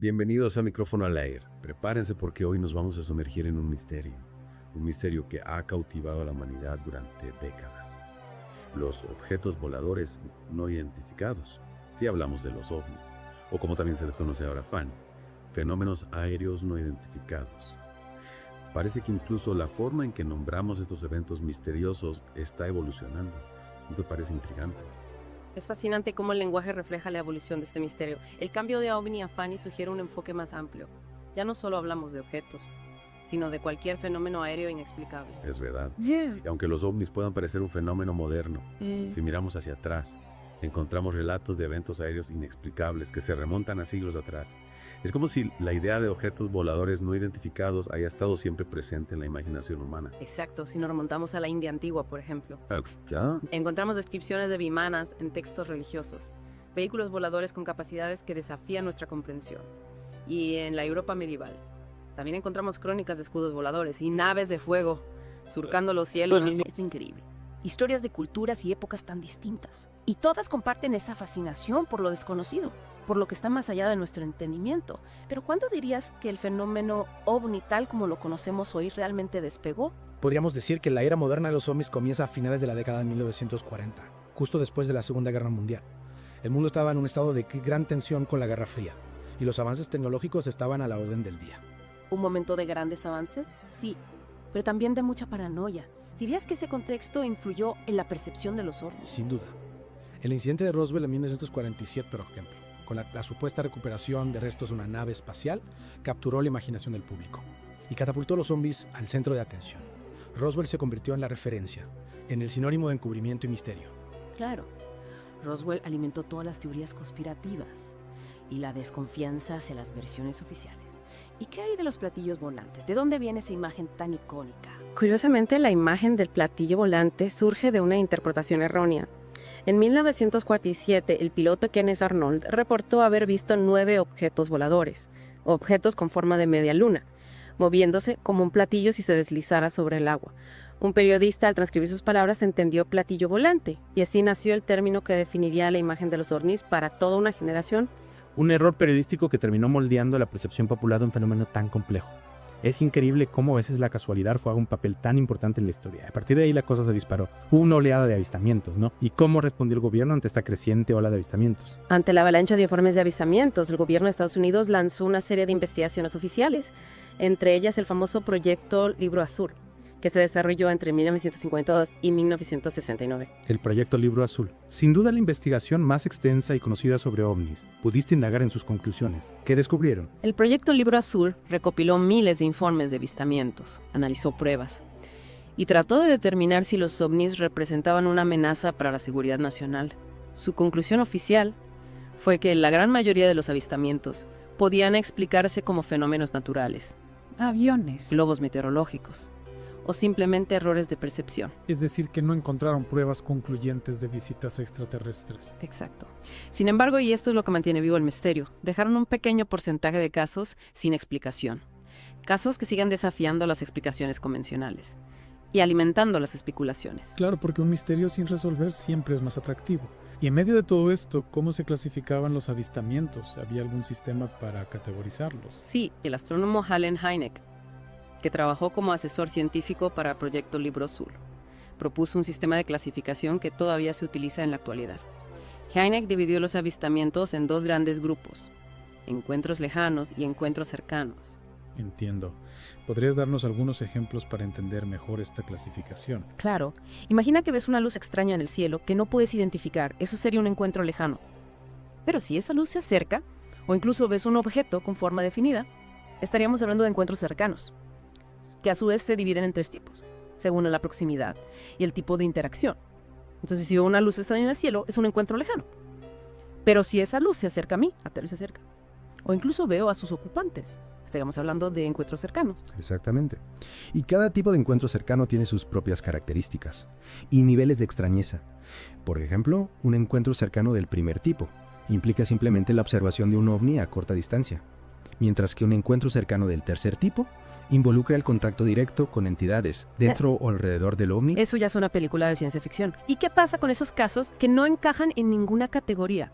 Bienvenidos a Micrófono al Aire. Prepárense porque hoy nos vamos a sumergir en un misterio que ha cautivado a la humanidad durante décadas. Los objetos voladores no identificados. Si hablamos de los ovnis, o como también se les conoce ahora FAN, fenómenos aéreos no identificados. Parece que incluso la forma en que nombramos estos eventos misteriosos está evolucionando. ¿No te parece intrigante? Es fascinante cómo el lenguaje refleja la evolución de este misterio. El cambio de OVNI a FANI sugiere un enfoque más amplio. Ya no solo hablamos de objetos, sino de cualquier fenómeno aéreo inexplicable. Es verdad. Y aunque los ovnis puedan parecer un fenómeno moderno, si miramos hacia atrás, encontramos relatos de eventos aéreos inexplicables que se remontan a siglos atrás. Es como si la idea de objetos voladores no identificados haya estado siempre presente en la imaginación humana. Exacto, si nos remontamos a la India antigua, por ejemplo. ¿Ya? Encontramos descripciones de vimanas en textos religiosos, vehículos voladores con capacidades que desafían nuestra comprensión. Y en la Europa medieval, también encontramos crónicas de escudos voladores y naves de fuego surcando los cielos. Es increíble. Historias de culturas y épocas tan distintas. Y todas comparten esa fascinación por lo desconocido, por lo que está más allá de nuestro entendimiento. Pero ¿cuándo dirías que el fenómeno OVNI tal como lo conocemos hoy realmente despegó? Podríamos decir que la era moderna de los ovnis comienza a finales de la década de 1940, justo después de la Segunda Guerra Mundial. El mundo estaba en un estado de gran tensión con la Guerra Fría, y los avances tecnológicos estaban a la orden del día. ¿Un momento de grandes avances? Sí, pero también de mucha paranoia. ¿Dirías que ese contexto influyó en la percepción de los ovnis? Sin duda. El incidente de Roswell en 1947, por ejemplo, con la supuesta recuperación de restos de una nave espacial, capturó la imaginación del público y catapultó a los zombies al centro de atención. Roswell se convirtió en la referencia, en el sinónimo de encubrimiento y misterio. Claro, Roswell alimentó todas las teorías conspirativas y la desconfianza hacia las versiones oficiales. ¿Y qué hay de los platillos volantes? ¿De dónde viene esa imagen tan icónica? Curiosamente, la imagen del platillo volante surge de una interpretación errónea. En 1947, el piloto Kenneth Arnold reportó haber visto 9 objetos voladores, objetos con forma de media luna, moviéndose como un platillo si se deslizara sobre el agua. Un periodista, al transcribir sus palabras, entendió platillo volante, y así nació el término que definiría la imagen de los ovnis para toda una generación. Un error periodístico que terminó moldeando la percepción popular de un fenómeno tan complejo. Es increíble cómo a veces la casualidad juega un papel tan importante en la historia. A partir de ahí la cosa se disparó. Hubo una oleada de avistamientos, ¿no? ¿Y cómo respondió el gobierno ante esta creciente ola de avistamientos? Ante la avalancha de informes de avistamientos, el gobierno de Estados Unidos lanzó una serie de investigaciones oficiales, entre ellas el famoso Proyecto Libro Azul, que se desarrolló entre 1952 y 1969. El Proyecto Libro Azul. Sin duda la investigación más extensa y conocida sobre ovnis. Pudiste indagar en sus conclusiones. ¿Qué descubrieron? El Proyecto Libro Azul recopiló miles de informes de avistamientos, analizó pruebas y trató de determinar si los ovnis representaban una amenaza para la seguridad nacional. Su conclusión oficial fue que la gran mayoría de los avistamientos podían explicarse como fenómenos naturales, Aviones. globos meteorológicos o simplemente errores de percepción. Es decir, que no encontraron pruebas concluyentes de visitas extraterrestres. Exacto. Sin embargo, y esto es lo que mantiene vivo el misterio, dejaron un pequeño porcentaje de casos sin explicación. Casos que sigan desafiando las explicaciones convencionales y alimentando las especulaciones. Claro, porque un misterio sin resolver siempre es más atractivo. Y en medio de todo esto, ¿cómo se clasificaban los avistamientos? ¿Había algún sistema para categorizarlos? Sí, el astrónomo Allen Hynek, que trabajó como asesor científico para el Proyecto Libro Azul, propuso un sistema de clasificación que todavía se utiliza en la actualidad. Hynek dividió los avistamientos en 2 grandes grupos: encuentros lejanos y encuentros cercanos. Entiendo. ¿Podrías darnos algunos ejemplos para entender mejor esta clasificación? Claro. Imagina que ves una luz extraña en el cielo que no puedes identificar. Eso sería un encuentro lejano. Pero si esa luz se acerca, o incluso ves un objeto con forma definida, estaríamos hablando de encuentros cercanos, que a su vez se dividen en 3 tipos, según la proximidad y el tipo de interacción. Entonces, si veo una luz extraña en el cielo, es un encuentro lejano. Pero si esa luz se acerca a mí, a tal vez se acerca, o incluso veo a sus ocupantes, estaríamos hablando de encuentros cercanos. Exactamente. Y cada tipo de encuentro cercano tiene sus propias características y niveles de extrañeza. Por ejemplo, un encuentro cercano del primer tipo implica simplemente la observación de un ovni a corta distancia, mientras que un encuentro cercano del tercer tipo involucra el contacto directo con entidades dentro o alrededor del ovni. Eso ya es una película de ciencia ficción. ¿Y qué pasa con esos casos que no encajan en ninguna categoría?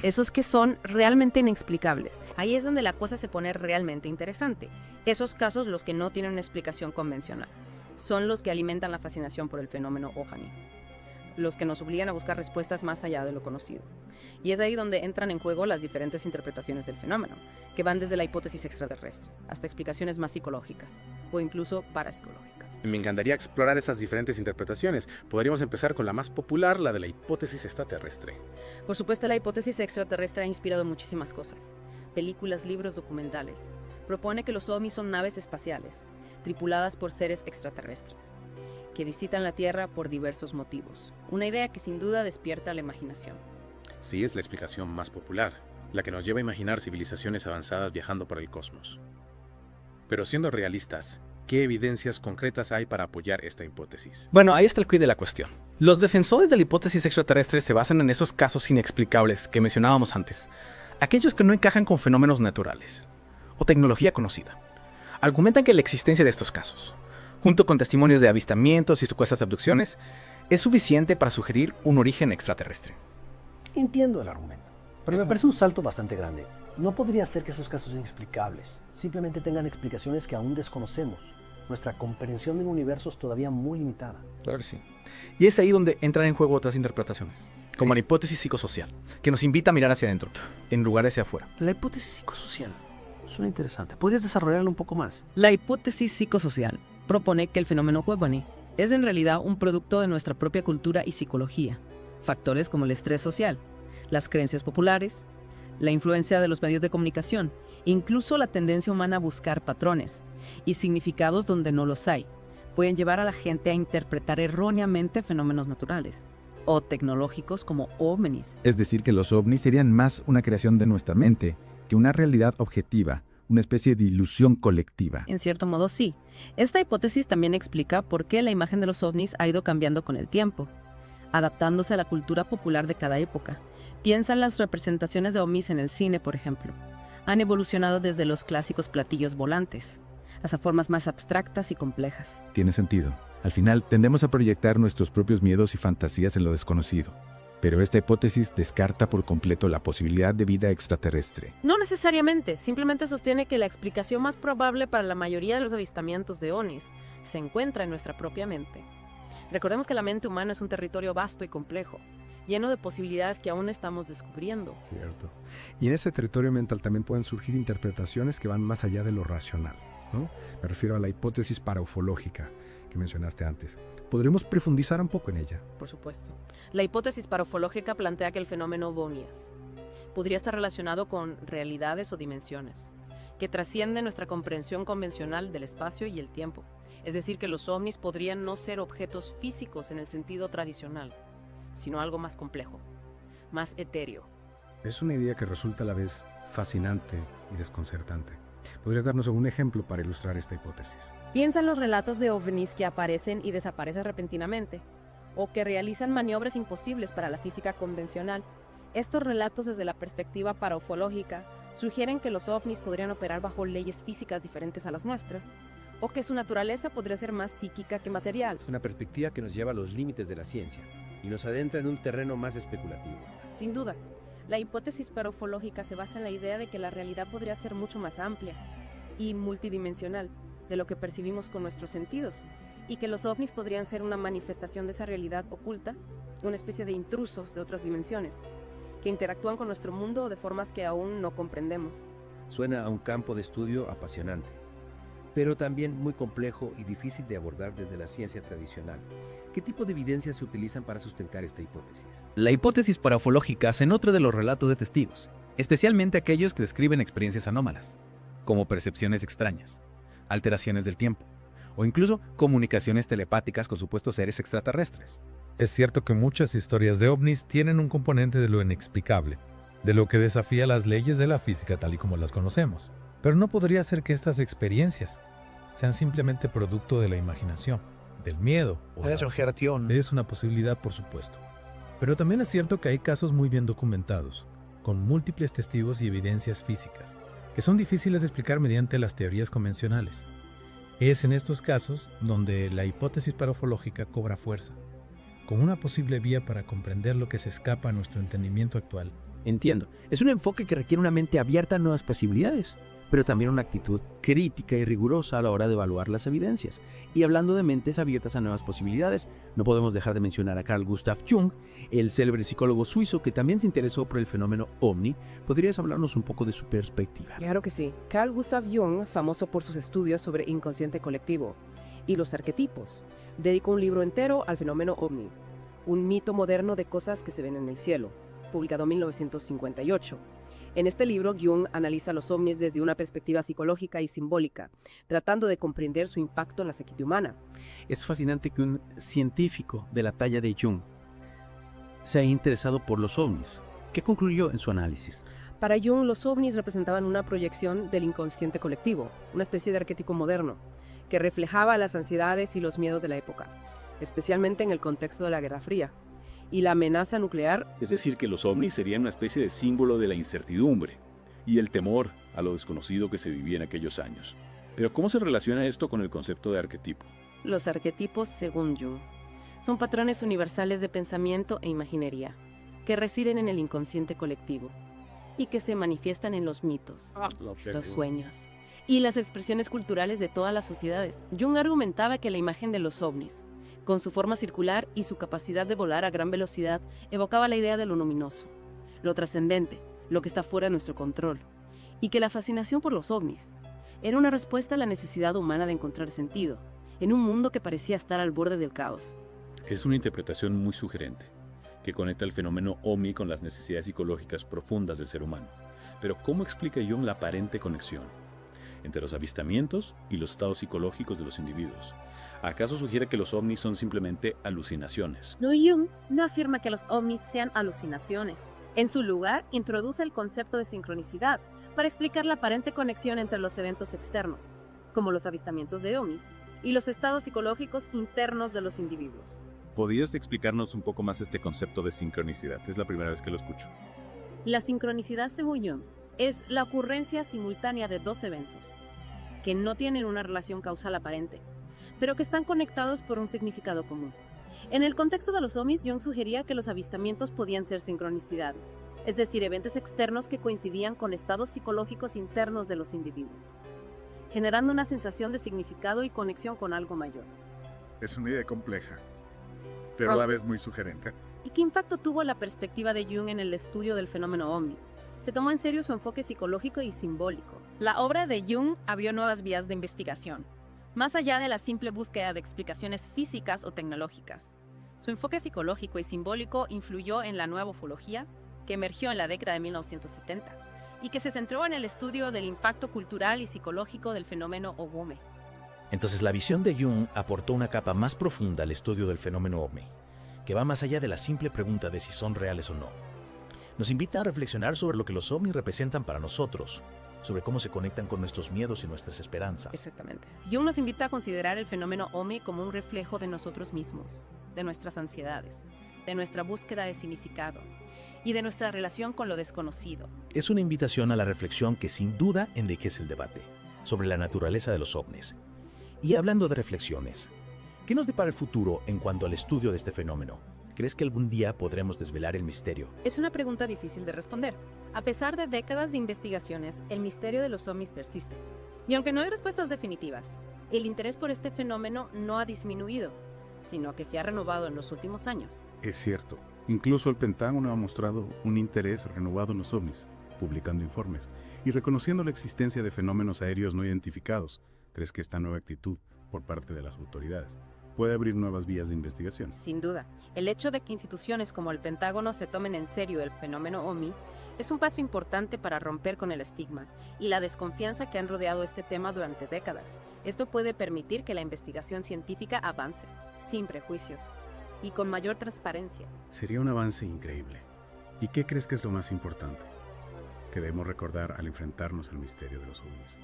Esos que son realmente inexplicables. Ahí es donde la cosa se pone realmente interesante. Esos casos, los que no tienen una explicación convencional, son los que alimentan la fascinación por el fenómeno Ohani, los que nos obligan a buscar respuestas más allá de lo conocido. Y es ahí donde entran en juego las diferentes interpretaciones del fenómeno, que van desde la hipótesis extraterrestre hasta explicaciones más psicológicas o incluso parapsicológicas. Me encantaría explorar esas diferentes interpretaciones. Podríamos empezar con la más popular, la de la hipótesis extraterrestre. Por supuesto, la hipótesis extraterrestre ha inspirado muchísimas cosas. Películas, libros, documentales. Propone que los ovnis son naves espaciales, tripuladas por seres extraterrestres, que visitan la Tierra por diversos motivos. Una idea que sin duda despierta la imaginación. Sí, es la explicación más popular, la que nos lleva a imaginar civilizaciones avanzadas viajando por el cosmos. Pero siendo realistas, ¿qué evidencias concretas hay para apoyar esta hipótesis? Bueno, ahí está el quid de la cuestión. Los defensores de la hipótesis extraterrestre se basan en esos casos inexplicables que mencionábamos antes, aquellos que no encajan con fenómenos naturales o tecnología conocida. Argumentan que la existencia de estos casos, junto con testimonios de avistamientos y supuestas abducciones, es suficiente para sugerir un origen extraterrestre. Entiendo el argumento, pero me parece un salto bastante grande. No podría ser que esos casos inexplicables simplemente tengan explicaciones que aún desconocemos. Nuestra comprensión del universo es todavía muy limitada. Claro que sí. Y es ahí donde entran en juego otras interpretaciones, como la hipótesis psicosocial, que nos invita a mirar hacia adentro, en lugar de hacia afuera. La hipótesis psicosocial suena interesante. ¿Podrías desarrollarlo un poco más? La hipótesis psicosocial propone que el fenómeno Ohani es en realidad un producto de nuestra propia cultura y psicología. Factores como el estrés social, las creencias populares, la influencia de los medios de comunicación, incluso la tendencia humana a buscar patrones y significados donde no los hay, pueden llevar a la gente a interpretar erróneamente fenómenos naturales o tecnológicos como ovnis. Es decir, que los ovnis serían más una creación de nuestra mente que una realidad objetiva, una especie de ilusión colectiva. En cierto modo, sí. Esta hipótesis también explica por qué la imagen de los ovnis ha ido cambiando con el tiempo, adaptándose a la cultura popular de cada época. Piensa en las representaciones de ovnis en el cine, por ejemplo. Han evolucionado desde los clásicos platillos volantes hasta formas más abstractas y complejas. Tiene sentido. Al final, tendemos a proyectar nuestros propios miedos y fantasías en lo desconocido. Pero esta hipótesis descarta por completo la posibilidad de vida extraterrestre. No necesariamente, simplemente sostiene que la explicación más probable para la mayoría de los avistamientos de ovnis se encuentra en nuestra propia mente. Recordemos que la mente humana es un territorio vasto y complejo, lleno de posibilidades que aún estamos descubriendo. Cierto. Y en ese territorio mental también pueden surgir interpretaciones que van más allá de lo racional, ¿no? Me refiero a la hipótesis paraufológica que mencionaste antes. ¿Podríamos profundizar un poco en ella? Por supuesto. La hipótesis paraufológica plantea que el fenómeno ovnies podría estar relacionado con realidades o dimensiones que trascienden nuestra comprensión convencional del espacio y el tiempo. Es decir, que los ovnis podrían no ser objetos físicos en el sentido tradicional, sino algo más complejo, más etéreo. Es una idea que resulta a la vez fascinante y desconcertante. ¿Podrías darnos algún ejemplo para ilustrar esta hipótesis? Piensa en los relatos de ovnis que aparecen y desaparecen repentinamente, o que realizan maniobras imposibles para la física convencional. Estos relatos, desde la perspectiva paraufológica, sugieren que los ovnis podrían operar bajo leyes físicas diferentes a las nuestras, o que su naturaleza podría ser más psíquica que material. Es una perspectiva que nos lleva a los límites de la ciencia y nos adentra en un terreno más especulativo. Sin duda, la hipótesis paraufológica se basa en la idea de que la realidad podría ser mucho más amplia y multidimensional de lo que percibimos con nuestros sentidos, y que los ovnis podrían ser una manifestación de esa realidad oculta, una especie de intrusos de otras dimensiones, que interactúan con nuestro mundo de formas que aún no comprendemos. Suena a un campo de estudio apasionante, pero también muy complejo y difícil de abordar desde la ciencia tradicional. ¿Qué tipo de evidencias se utilizan para sustentar esta hipótesis? La hipótesis paraufológica se nutre de los relatos de testigos, especialmente aquellos que describen experiencias anómalas, como percepciones extrañas, alteraciones del tiempo, o incluso comunicaciones telepáticas con supuestos seres extraterrestres. Es cierto que muchas historias de ovnis tienen un componente de lo inexplicable, de lo que desafía las leyes de la física tal y como las conocemos. Pero no podría ser que estas experiencias sean simplemente producto de la imaginación, del miedo. Es una posibilidad, por supuesto. Pero también es cierto que hay casos muy bien documentados, con múltiples testigos y evidencias físicas, que son difíciles de explicar mediante las teorías convencionales. Es en estos casos donde la hipótesis paraufológica cobra fuerza, como una posible vía para comprender lo que se escapa a nuestro entendimiento actual. Entiendo. Es un enfoque que requiere una mente abierta a nuevas posibilidades, pero también una actitud crítica y rigurosa a la hora de evaluar las evidencias. Y hablando de mentes abiertas a nuevas posibilidades, no podemos dejar de mencionar a Carl Gustav Jung, el célebre psicólogo suizo que también se interesó por el fenómeno ovni. ¿Podrías hablarnos un poco de su perspectiva? Claro que sí. Carl Gustav Jung, famoso por sus estudios sobre inconsciente colectivo y los arquetipos, dedicó un libro entero al fenómeno ovni, un mito moderno de cosas que se ven en el cielo, publicado en 1958. En este libro, Jung analiza los ovnis desde una perspectiva psicológica y simbólica, tratando de comprender su impacto en la psique humana. Es fascinante que un científico de la talla de Jung se haya interesado por los ovnis. ¿Qué concluyó en su análisis? Para Jung, los ovnis representaban una proyección del inconsciente colectivo, una especie de arquetipo moderno, que reflejaba las ansiedades y los miedos de la época, especialmente en el contexto de la Guerra Fría y la amenaza nuclear. Es decir, que los ovnis serían una especie de símbolo de la incertidumbre y el temor a lo desconocido que se vivía en aquellos años. Pero ¿cómo se relaciona esto con el concepto de arquetipo? Los arquetipos, según Jung, son patrones universales de pensamiento e imaginería que residen en el inconsciente colectivo y que se manifiestan en los mitos, los sueños y las expresiones culturales de todas las sociedades. Jung argumentaba que la imagen de los ovnis, con su forma circular y su capacidad de volar a gran velocidad, evocaba la idea de lo luminoso, lo trascendente, lo que está fuera de nuestro control, y que la fascinación por los ovnis era una respuesta a la necesidad humana de encontrar sentido, en un mundo que parecía estar al borde del caos. Es una interpretación muy sugerente, que conecta el fenómeno ovni con las necesidades psicológicas profundas del ser humano. Pero ¿cómo explica Jung la aparente conexión entre los avistamientos y los estados psicológicos de los individuos? ¿Acaso sugiere que los ovnis son simplemente alucinaciones? No, Jung no afirma que los ovnis sean alucinaciones. En su lugar, introduce el concepto de sincronicidad para explicar la aparente conexión entre los eventos externos, como los avistamientos de ovnis, y los estados psicológicos internos de los individuos. ¿Podrías explicarnos un poco más este concepto de sincronicidad? Es la primera vez que lo escucho. La sincronicidad, según Jung, es la ocurrencia simultánea de dos eventos, que no tienen una relación causal aparente, pero que están conectados por un significado común. En el contexto de los ovnis, Jung sugería que los avistamientos podían ser sincronicidades, es decir, eventos externos que coincidían con estados psicológicos internos de los individuos, generando una sensación de significado y conexión con algo mayor. Es una idea compleja, pero a la vez muy sugerente. ¿Y qué impacto tuvo la perspectiva de Jung en el estudio del fenómeno ovni? Se tomó en serio su enfoque psicológico y simbólico. La obra de Jung abrió nuevas vías de investigación, más allá de la simple búsqueda de explicaciones físicas o tecnológicas. Su enfoque psicológico y simbólico influyó en la nueva ufología, que emergió en la década de 1970, y que se centró en el estudio del impacto cultural y psicológico del fenómeno ovni. Entonces la visión de Jung aportó una capa más profunda al estudio del fenómeno ovni, que va más allá de la simple pregunta de si son reales o no. Nos invita a reflexionar sobre lo que los ovnis representan para nosotros, sobre cómo se conectan con nuestros miedos y nuestras esperanzas. Exactamente. Jung nos invita a considerar el fenómeno ovni como un reflejo de nosotros mismos, de nuestras ansiedades, de nuestra búsqueda de significado y de nuestra relación con lo desconocido. Es una invitación a la reflexión que sin duda enriquece el debate sobre la naturaleza de los ovnis. Y hablando de reflexiones, ¿qué nos depara el futuro en cuanto al estudio de este fenómeno? ¿Crees que algún día podremos desvelar el misterio? Es una pregunta difícil de responder. A pesar de décadas de investigaciones, el misterio de los ovnis persiste. Y aunque no hay respuestas definitivas, el interés por este fenómeno no ha disminuido, sino que se ha renovado en los últimos años. Es cierto. Incluso el Pentágono ha mostrado un interés renovado en los ovnis, publicando informes y reconociendo la existencia de fenómenos aéreos no identificados. ¿Crees que esta nueva actitud por parte de las autoridades puede abrir nuevas vías de investigación? Sin duda, el hecho de que instituciones como el Pentágono se tomen en serio el fenómeno ovni es un paso importante para romper con el estigma y la desconfianza que han rodeado este tema durante décadas. Esto puede permitir que la investigación científica avance, sin prejuicios y con mayor transparencia. Sería un avance increíble. ¿Y qué crees que es lo más importante que debemos recordar al enfrentarnos al misterio de los ovnis?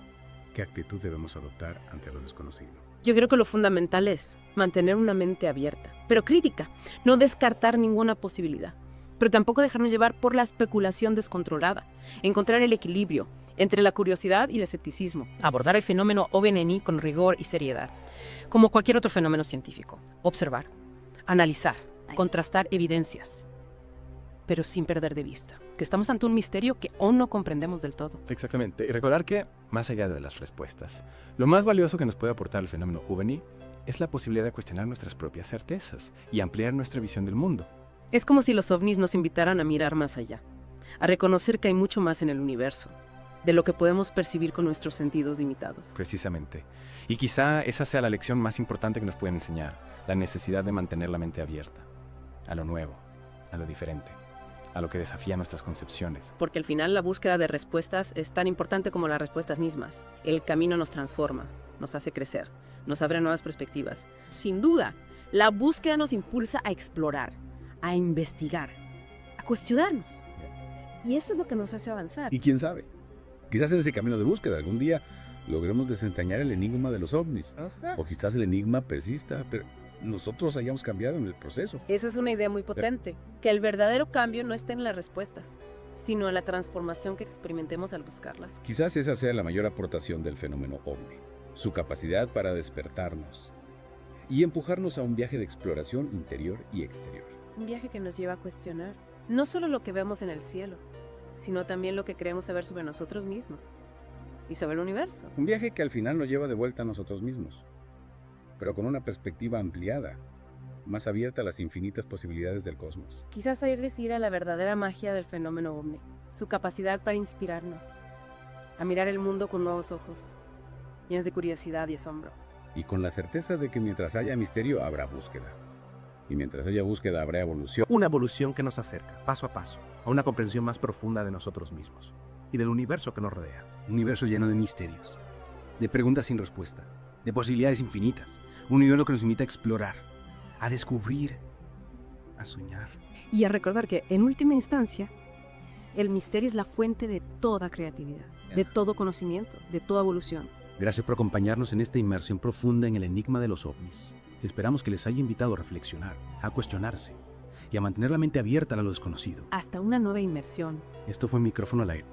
¿Qué actitud debemos adoptar ante lo desconocido? Yo creo que lo fundamental es mantener una mente abierta, pero crítica, no descartar ninguna posibilidad, pero tampoco dejarnos llevar por la especulación descontrolada, encontrar el equilibrio entre la curiosidad y el escepticismo, abordar el fenómeno OVNI con rigor y seriedad, como cualquier otro fenómeno científico. Observar, analizar, contrastar evidencias, pero sin perder de vista que estamos ante un misterio que aún no comprendemos del todo. Exactamente. Y recordar que, más allá de las respuestas, lo más valioso que nos puede aportar el fenómeno OVNI es la posibilidad de cuestionar nuestras propias certezas y ampliar nuestra visión del mundo. Es como si los ovnis nos invitaran a mirar más allá, a reconocer que hay mucho más en el universo, de lo que podemos percibir con nuestros sentidos limitados. Precisamente. Y quizá esa sea la lección más importante que nos pueden enseñar, la necesidad de mantener la mente abierta, a lo nuevo, a lo diferente, a lo que desafía nuestras concepciones. Porque al final la búsqueda de respuestas es tan importante como las respuestas mismas. El camino nos transforma, nos hace crecer, nos abre nuevas perspectivas. Sin duda, la búsqueda nos impulsa a explorar, a investigar, a cuestionarnos. Y eso es lo que nos hace avanzar. Y quién sabe, quizás en ese camino de búsqueda algún día logremos desentrañar el enigma de los ovnis. O quizás el enigma persista, pero nosotros hayamos cambiado en el proceso. Esa es una idea muy potente, que el verdadero cambio no está en las respuestas, sino en la transformación que experimentemos al buscarlas. Quizás esa sea la mayor aportación del fenómeno ovni, su capacidad para despertarnos y empujarnos a un viaje de exploración interior y exterior. Un viaje que nos lleva a cuestionar no solo lo que vemos en el cielo, sino también lo que creemos saber sobre nosotros mismos y sobre el universo. Un viaje que al final nos lleva de vuelta a nosotros mismos, pero con una perspectiva ampliada, más abierta a las infinitas posibilidades del cosmos. Quizás ahí resida la verdadera magia del fenómeno ovni, su capacidad para inspirarnos a mirar el mundo con nuevos ojos, llenos de curiosidad y asombro. Y con la certeza de que mientras haya misterio habrá búsqueda. Y mientras haya búsqueda habrá evolución. Una evolución que nos acerca, paso a paso, a una comprensión más profunda de nosotros mismos y del universo que nos rodea. Un universo lleno de misterios, de preguntas sin respuesta, de posibilidades infinitas. Un universo que nos invita a explorar, a descubrir, a soñar. Y a recordar que, en última instancia, el misterio es la fuente de toda creatividad, de todo conocimiento, de toda evolución. Gracias por acompañarnos en esta inmersión profunda en el enigma de los ovnis. Esperamos que les haya invitado a reflexionar, a cuestionarse y a mantener la mente abierta a lo desconocido. Hasta una nueva inmersión. Esto fue Micrófono al Aire.